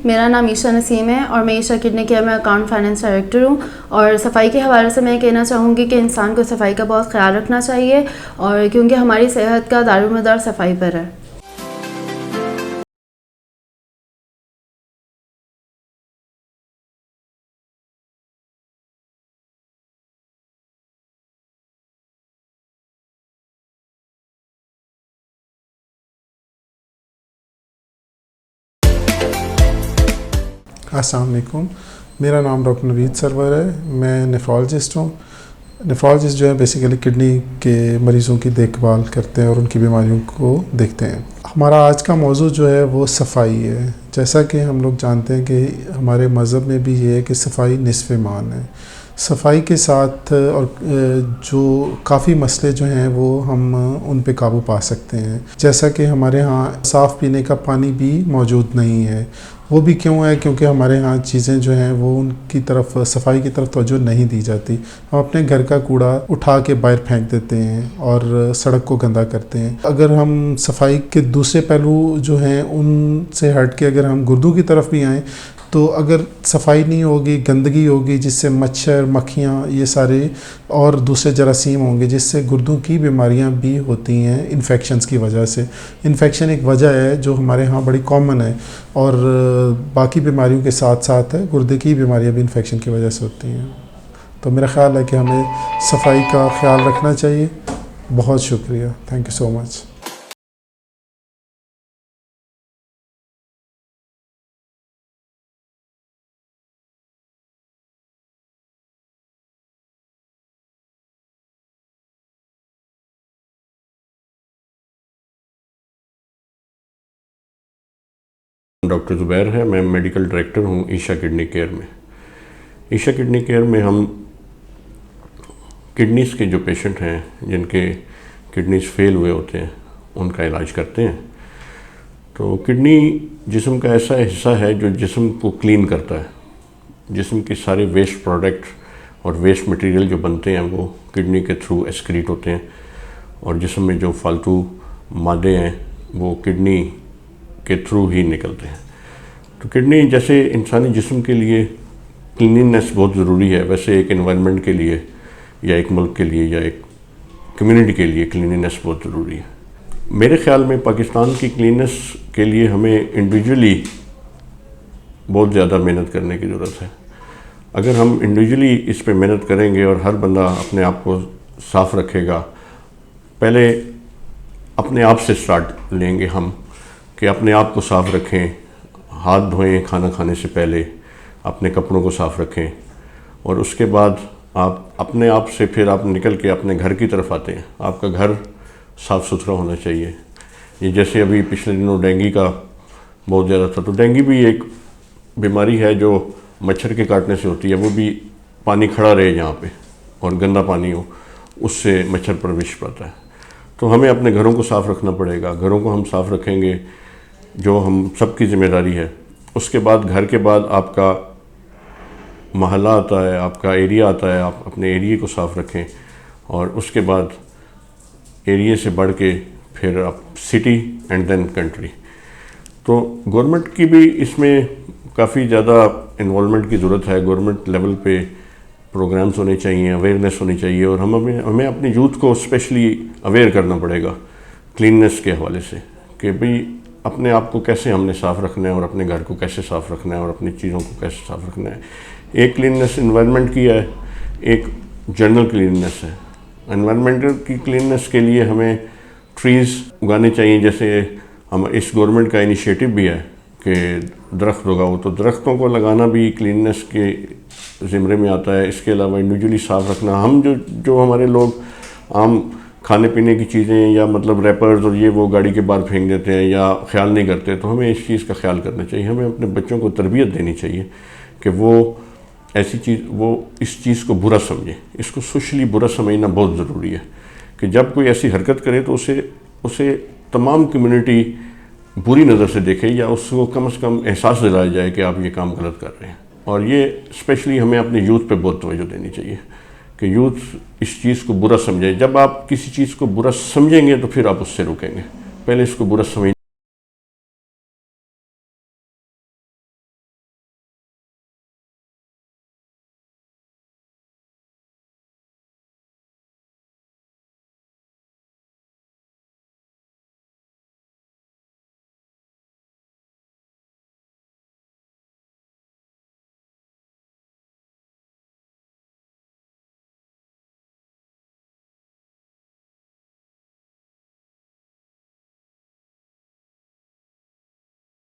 میرا نام عیشا نسیم ہے اور میں عیشا کڈنی کیئر میں اکاؤنٹ فائنانس ڈائریکٹر ہوں. اور صفائی کے حوالے سے میں کہنا چاہوں گی کہ انسان کو صفائی کا بہت خیال رکھنا چاہیے، اور کیونکہ ہماری صحت کا دارومدار صفائی پر ہے. السلام علیکم، میرا نام ڈاکٹر نوید سرور ہے. میں نیفرولوجسٹ ہوں. نیفرولوجسٹ جو ہے بیسیکلی کڈنی کے مریضوں کی دیکھ بھال کرتے ہیں اور ان کی بیماریوں کو دیکھتے ہیں. ہمارا آج کا موضوع جو ہے وہ صفائی ہے. جیسا کہ ہم لوگ جانتے ہیں کہ ہمارے مذہب میں بھی یہ ہے کہ صفائی نصف ایمان ہے. صفائی کے ساتھ اور جو کافی مسئلے جو ہیں وہ ہم ان پہ قابو پا سکتے ہیں. جیسا کہ ہمارے ہاں صاف پینے کا پانی بھی موجود نہیں ہے. وہ بھی کیوں ہے؟ کیونکہ ہمارے ہاں چیزیں جو ہیں وہ ان کی طرف صفائی کی طرف توجہ نہیں دی جاتی. ہم اپنے گھر کا کوڑا اٹھا کے باہر پھینک دیتے ہیں اور سڑک کو گندا کرتے ہیں. اگر ہم صفائی کے دوسرے پہلو جو ہیں ان سے ہٹ کے اگر ہم گردوں کی طرف بھی آئیں تو اگر صفائی نہیں ہوگی، گندگی ہوگی، جس سے مچھر، مکھیاں، یہ سارے اور دوسرے جراثیم ہوں گے، جس سے گردوں کی بیماریاں بھی ہوتی ہیں انفیکشنز کی وجہ سے. انفیکشن ایک وجہ ہے جو ہمارے ہاں بڑی کامن ہے، اور باقی بیماریوں کے ساتھ ساتھ ہے گردے کی بیماریاں بھی انفیکشن کی وجہ سے ہوتی ہیں. تو میرا خیال ہے کہ ہمیں صفائی کا خیال رکھنا چاہیے. بہت شکریہ. Thank you so much. Doctor Zubair ہے. میں میڈیکل ڈائریکٹر ہوں عیشا کڈنی کیئر میں. عیشا کڈنی کیئر میں ہم کڈنیز کے جو پیشنٹ ہیں جن کے کڈنیز فیل ہوئے ہوتے ہیں ان کا علاج کرتے ہیں. تو کڈنی جسم کا ایسا حصہ ہے جو جسم کو کلین کرتا ہے. جسم کے سارے ویسٹ پروڈکٹ اور ویسٹ مٹیریل جو بنتے ہیں وہ کڈنی کے تھرو ایکسکریٹ ہوتے ہیں، اور جسم میں جو فالتو مادے ہیں وہ کڈنی کے تھرو ہی نکلتے ہیں. تو کڈنی جیسے انسانی جسم کے لیے کلیننس بہت ضروری ہے، ویسے ایک انوائرمنٹ کے لیے یا ایک ملک کے لیے یا ایک کمیونٹی کے لیے کلیننس بہت ضروری ہے. میرے خیال میں پاکستان کی کلیننس کے لیے ہمیں انڈیویجولی بہت زیادہ محنت کرنے کی ضرورت ہے. اگر ہم انڈیویجولی اس پہ محنت کریں گے اور ہر بندہ اپنے آپ کو صاف رکھے گا، پہلے اپنے آپ سے سٹارٹ لیں گے ہم کہ اپنے آپ کو صاف رکھیں، ہاتھ دھوئیں کھانا کھانے سے پہلے، اپنے کپڑوں کو صاف رکھیں، اور اس کے بعد آپ اپنے آپ سے پھر آپ نکل کے اپنے گھر کی طرف آتے ہیں. آپ کا گھر صاف ستھرا ہونا چاہیے. یہ جیسے ابھی پچھلے دنوں ڈینگی کا بہت زیادہ تھا، تو ڈینگی بھی ایک بیماری ہے جو مچھر کے کاٹنے سے ہوتی ہے. وہ بھی پانی کھڑا رہے جہاں پہ اور گندا پانی ہو، اس سے مچھر پرورش پاتا ہے. تو ہمیں اپنے گھروں کو صاف رکھنا پڑے گا. گھروں کو ہم صاف رکھیں گے جو ہم سب کی ذمہ داری ہے. اس کے بعد گھر کے بعد آپ کا محلہ آتا ہے، آپ کا ایریا آتا ہے. آپ اپنے ایریے کو صاف رکھیں، اور اس کے بعد ایریے سے بڑھ کے پھر آپ سٹی اینڈ دین کنٹری. تو گورنمنٹ کی بھی اس میں کافی زیادہ انوالومنٹ کی ضرورت ہے. گورنمنٹ لیول پہ پروگرامز ہونے چاہیے، اویئرنیس ہونی چاہیے، اور ہمیں اپنی یوتھ کو اسپیشلی اویئر کرنا پڑے گا کلیننس کے حوالے سے کہ بھئی اپنے آپ کو کیسے ہم نے صاف رکھنا ہے، اور اپنے گھر کو کیسے صاف رکھنا ہے، اور اپنی چیزوں کو کیسے صاف رکھنا ہے. ایک کلیننس انوائرمنٹ کی ہے، ایک جنرل کلیننس ہے. انوائرمنٹل کی کلیننس کے لیے ہمیں ٹریز اگانے چاہیے. جیسے ہم اس گورنمنٹ کا انیشیٹو بھی ہے کہ درخت لگاؤ، تو درختوں کو لگانا بھی کلیننس کے زمرے میں آتا ہے. اس کے علاوہ انڈیویجولی صاف رکھنا، ہم جو ہمارے لوگ عام کھانے پینے کی چیزیں یا مطلب ریپرز اور یہ وہ گاڑی کے باہر پھینک دیتے ہیں یا خیال نہیں کرتے، تو ہمیں اس چیز کا خیال کرنا چاہیے. ہمیں اپنے بچوں کو تربیت دینی چاہیے کہ وہ ایسی چیز، وہ اس چیز کو برا سمجھیں. اس کو سوشلی برا سمجھنا بہت ضروری ہے کہ جب کوئی ایسی حرکت کرے تو اسے تمام کمیونٹی بری نظر سے دیکھے، یا اس کو کم از کم احساس دلایا جائے کہ آپ یہ کام غلط کر رہے ہیں. اور یہ اسپیشلی ہمیں اپنے یوتھ پہ بہت توجہ دینی چاہیے کہ یوتھ اس چیز کو برا سمجھے. جب آپ کسی چیز کو برا سمجھیں گے تو پھر آپ اس سے روکیں گے. پہلے اس کو برا سمجھنا